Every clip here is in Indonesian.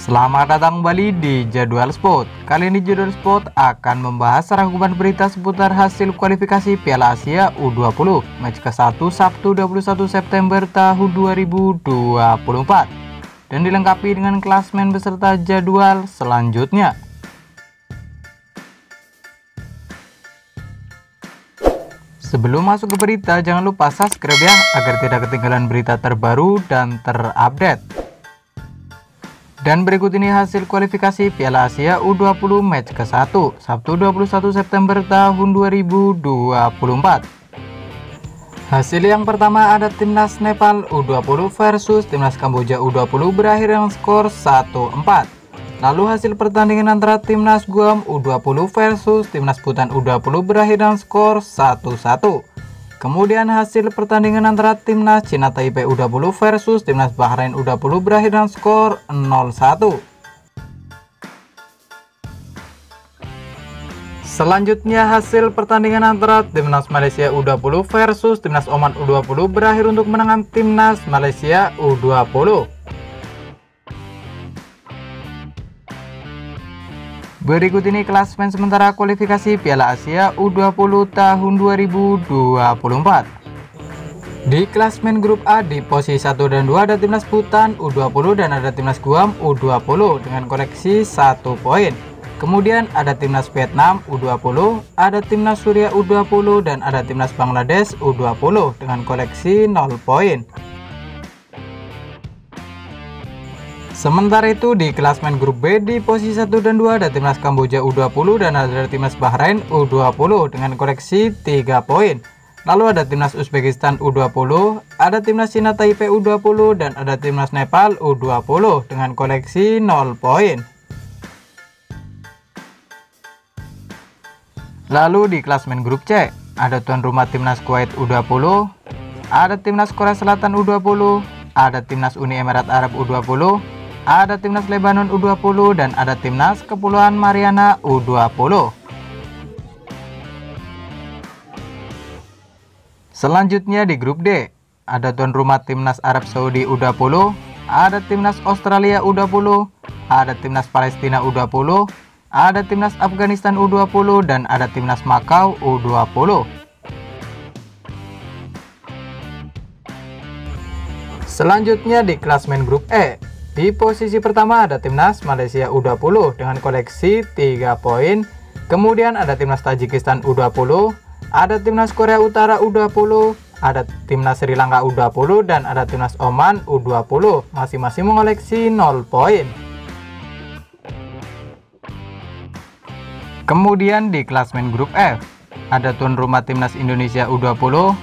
Selamat datang kembali di Jadwal Sport. Kali ini Jadwal Sport akan membahas rangkuman berita seputar hasil kualifikasi Piala Asia U20 match ke-1 Sabtu 21 September tahun 2024 dan dilengkapi dengan klasmen beserta jadwal selanjutnya. Sebelum masuk ke berita, jangan lupa subscribe ya agar tidak ketinggalan berita terbaru dan terupdate. Dan berikut ini hasil kualifikasi Piala Asia U20 match ke-1 Sabtu 21 September tahun 2024. Hasil yang pertama ada timnas Nepal U20 versus timnas Kamboja U20 berakhir dengan skor 1-4. Lalu hasil pertandingan antara timnas Guam U20 versus timnas Bhutan U20 berakhir dengan skor 1-1. Kemudian hasil pertandingan antara timnas Cina Taipei U20 versus timnas Bahrain U20 berakhir dengan skor 0-1. Selanjutnya hasil pertandingan antara timnas Malaysia U20 versus timnas Oman U20 berakhir untuk menangan timnas Malaysia U20. Berikut ini klasmen sementara kualifikasi Piala Asia U20 tahun 2024. Di klasmen grup A di posisi 1 dan 2 ada timnas Bhutan U20 dan ada timnas Guam U20 dengan koleksi 1 poin. Kemudian ada timnas Vietnam U20, ada timnas Suriah U20 dan ada timnas Bangladesh U20 dengan koleksi 0 poin. Sementara itu di klasmen grup B di posisi 1 dan 2 ada timnas Kamboja U20 dan ada timnas Bahrain U20 dengan koleksi 3 poin. Lalu ada timnas Uzbekistan U20, ada timnas Cina Taipei U20 dan ada timnas Nepal U20 dengan koleksi 0 poin. Lalu di klasmen grup C ada tuan rumah timnas Kuwait U20, ada timnas Korea Selatan U20, ada timnas Uni Emirat Arab U20, ada timnas Lebanon U20 dan ada timnas Kepulauan Mariana U20. Selanjutnya di grup D ada tuan rumah timnas Arab Saudi U20, ada timnas Australia U20, ada timnas Palestina U20, ada timnas Afghanistan U20 dan ada timnas Makau U20. Selanjutnya di klasmen grup E di posisi pertama ada timnas Malaysia U20 dengan koleksi 3 poin. Kemudian ada timnas Tajikistan U20, ada timnas Korea Utara U20, ada timnas Sri Lanka U20 dan ada timnas Oman U20 masing-masing mengoleksi 0 poin. Kemudian di klasmen grup F ada tuan rumah timnas Indonesia U20,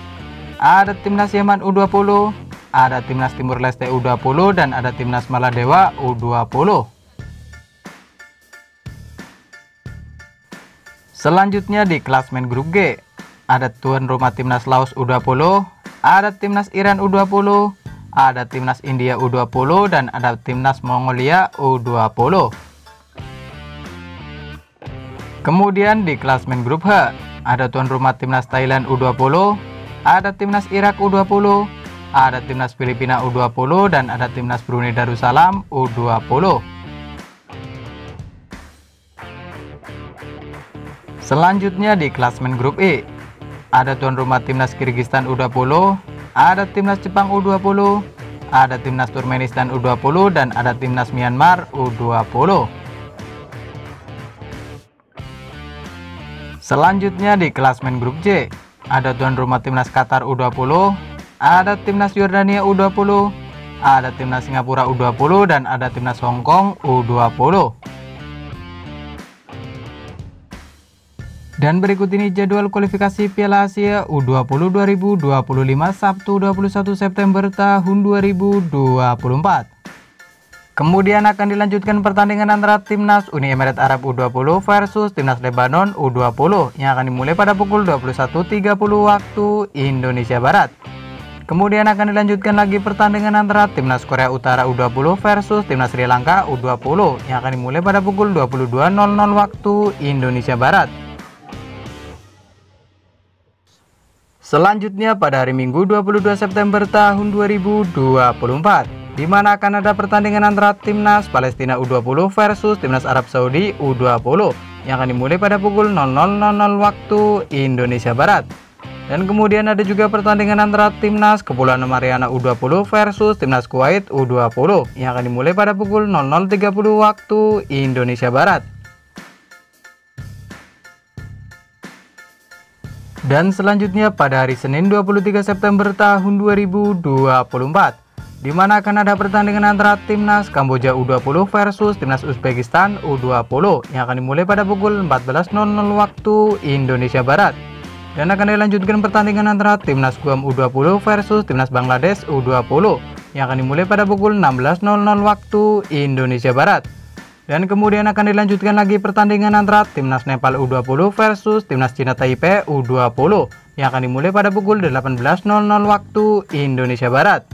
ada timnas Yaman U20, ada timnas Timur Leste U20 dan ada timnas Maladewa U20. Selanjutnya di klasmen grup G ada tuan rumah timnas Laos U20, ada timnas Iran U20, ada timnas India U20 dan ada timnas Mongolia U20. Kemudian di klasmen grup H ada tuan rumah timnas Thailand U20, ada timnas Irak U20, ada timnas Filipina U20 dan ada timnas Brunei Darussalam U20. Selanjutnya di klasmen grup E ada tuan rumah timnas Kirgistan U20, ada timnas Jepang U20, ada timnas Turkmenistan U20 dan ada timnas Myanmar U20. Selanjutnya di klasmen grup J ada tuan rumah timnas Qatar U20, ada timnas Yordania U20, ada timnas Singapura U20 dan ada timnas Hong Kong U20. Dan berikut ini jadwal kualifikasi Piala Asia U20 2025 Sabtu 21 September tahun 2024. Kemudian akan dilanjutkan pertandingan antara timnas Uni Emirat Arab U20 versus timnas Lebanon U20 yang akan dimulai pada pukul 21.30 waktu Indonesia Barat. Kemudian akan dilanjutkan lagi pertandingan antara timnas Korea Utara U20 versus timnas Sri Lanka U20 yang akan dimulai pada pukul 22.00 waktu Indonesia Barat. Selanjutnya pada hari Minggu 22 September tahun 2024 di mana akan ada pertandingan antara Timnas Palestina U20 versus Timnas Arab Saudi U20 yang akan dimulai pada pukul 00.00 waktu Indonesia Barat. Dan kemudian ada juga pertandingan antara Timnas Kepulauan Mariana U20 versus Timnas Kuwait U20 yang akan dimulai pada pukul 00.30 waktu Indonesia Barat. Dan selanjutnya pada hari Senin 23 September tahun 2024, di mana akan ada pertandingan antara Timnas Kamboja U20 versus Timnas Uzbekistan U20 yang akan dimulai pada pukul 14.00 waktu Indonesia Barat. Dan akan dilanjutkan pertandingan antara Timnas Guam U20 versus Timnas Bangladesh U20 yang akan dimulai pada pukul 16.00 waktu Indonesia Barat. Dan kemudian akan dilanjutkan lagi pertandingan antara Timnas Nepal U20 versus Timnas Cina Taipei U20 yang akan dimulai pada pukul 18.00 waktu Indonesia Barat.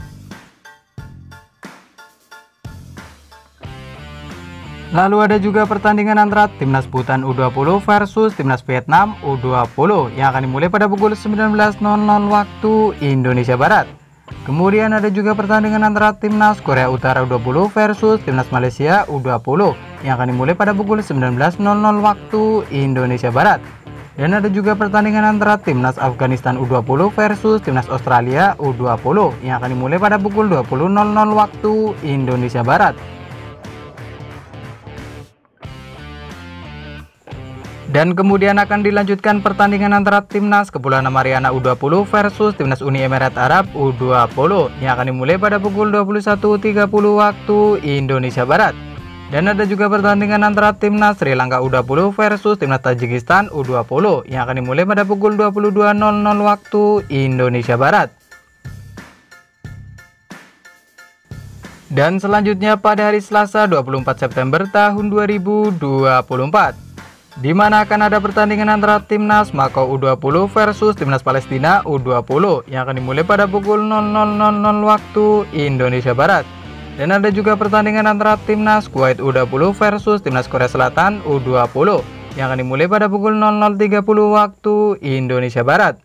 Lalu ada juga pertandingan antara Timnas Bhutan U20 versus Timnas Vietnam U20 yang akan dimulai pada pukul 19.00 waktu Indonesia Barat. Kemudian ada juga pertandingan antara Timnas Korea Utara U20 versus Timnas Malaysia U20 yang akan dimulai pada pukul 19.00 waktu Indonesia Barat. Dan ada juga pertandingan antara Timnas Afghanistan U20 versus Timnas Australia U20 yang akan dimulai pada pukul 20.00 waktu Indonesia Barat. Dan kemudian akan dilanjutkan pertandingan antara Timnas Kepulauan Mariana U20 versus Timnas Uni Emirat Arab U20 yang akan dimulai pada pukul 21.30 waktu Indonesia Barat. Dan ada juga pertandingan antara Timnas Sri Lanka U20 versus Timnas Tajikistan U20 yang akan dimulai pada pukul 22.00 waktu Indonesia Barat. Dan selanjutnya pada hari Selasa 24 September tahun 2024, di mana akan ada pertandingan antara Timnas Makau U20 versus Timnas Palestina U20 yang akan dimulai pada pukul 00.00 waktu Indonesia Barat. Dan ada juga pertandingan antara Timnas Kuwait U20 versus Timnas Korea Selatan U20 yang akan dimulai pada pukul 00.30 waktu Indonesia Barat.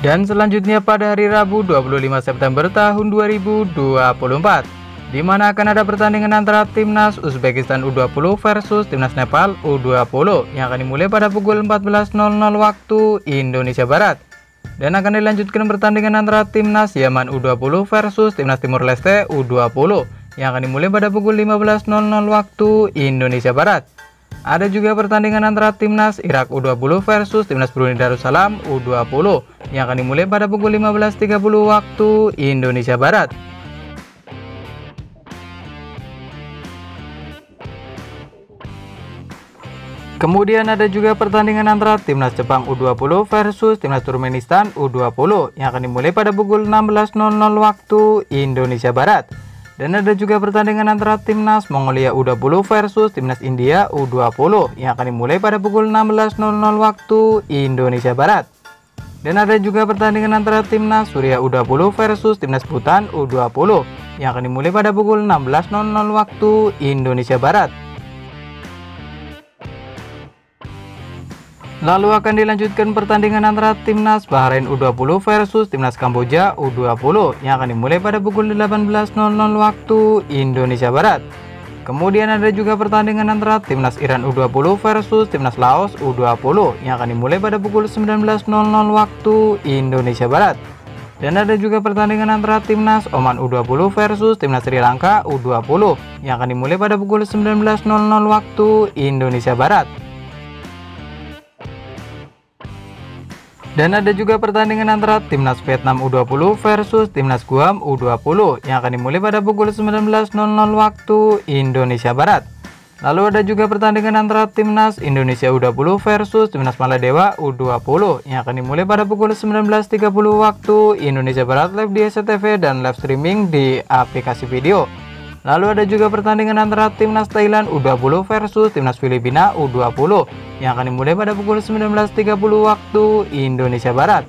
Dan selanjutnya pada hari Rabu 25 September tahun 2024, di mana akan ada pertandingan antara Timnas Uzbekistan U20 versus Timnas Nepal U20 yang akan dimulai pada pukul 14.00 waktu Indonesia Barat. Dan akan dilanjutkan pertandingan antara Timnas Yaman U20 versus Timnas Timur Leste U20 yang akan dimulai pada pukul 15.00 waktu Indonesia Barat. Ada juga pertandingan antara Timnas Irak U20 versus Timnas Brunei Darussalam U20 yang akan dimulai pada pukul 15.30 waktu Indonesia Barat. Kemudian ada juga pertandingan antara Timnas Jepang U20 versus Timnas Turkmenistan U20 yang akan dimulai pada pukul 16.00 waktu Indonesia Barat. Dan ada juga pertandingan antara Timnas Mongolia U20 versus Timnas India U20 yang akan dimulai pada pukul 16.00 waktu Indonesia Barat. Dan ada juga pertandingan antara Timnas Suriah U20 versus Timnas Bhutan U20 yang akan dimulai pada pukul 16.00 waktu Indonesia Barat. Lalu akan dilanjutkan pertandingan antara Timnas Bahrain U20 versus Timnas Kamboja U20 yang akan dimulai pada pukul 18.00 waktu Indonesia Barat. Kemudian ada juga pertandingan antara Timnas Iran U20 versus Timnas Laos U20 yang akan dimulai pada pukul 19.00 waktu Indonesia Barat. Dan ada juga pertandingan antara Timnas Oman U20 versus Timnas Sri Lanka U20 yang akan dimulai pada pukul 19.00 waktu Indonesia Barat. Dan ada juga pertandingan antara Timnas Vietnam U20 versus Timnas Guam U20 yang akan dimulai pada pukul 19.00 waktu Indonesia Barat. Lalu ada juga pertandingan antara Timnas Indonesia U20 versus Timnas Maladewa U20 yang akan dimulai pada pukul 19.30 waktu Indonesia Barat, live di SCTV dan live streaming di aplikasi video. Lalu ada juga pertandingan antara Timnas Thailand U20 versus Timnas Filipina U20 yang akan dimulai pada pukul 19.30 waktu Indonesia Barat.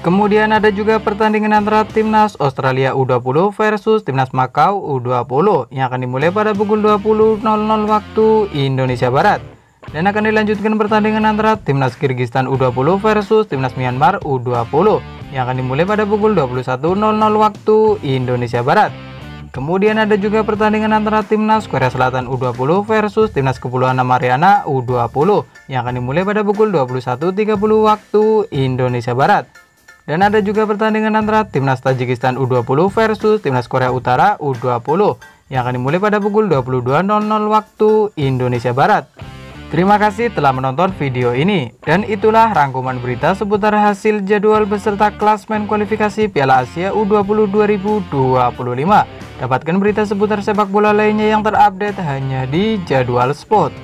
Kemudian ada juga pertandingan antara Timnas Australia U20 versus Timnas Makau U20 yang akan dimulai pada pukul 20.00 waktu Indonesia Barat. Dan akan dilanjutkan pertandingan antara Timnas Kirgistan U20 versus Timnas Myanmar U20 yang akan dimulai pada pukul 21.00 waktu Indonesia Barat. Kemudian ada juga pertandingan antara Timnas Korea Selatan U20 versus Timnas Kepulauan Mariana U20 yang akan dimulai pada pukul 21.30 waktu Indonesia Barat. Dan ada juga pertandingan antara Timnas Tajikistan U20 versus Timnas Korea Utara U20 yang akan dimulai pada pukul 22.00 waktu Indonesia Barat. Terima kasih telah menonton video ini, dan itulah rangkuman berita seputar hasil jadwal beserta klasmen kualifikasi Piala Asia U20 2025. Dapatkan berita seputar sepak bola lainnya yang terupdate hanya di Jadwal Sport.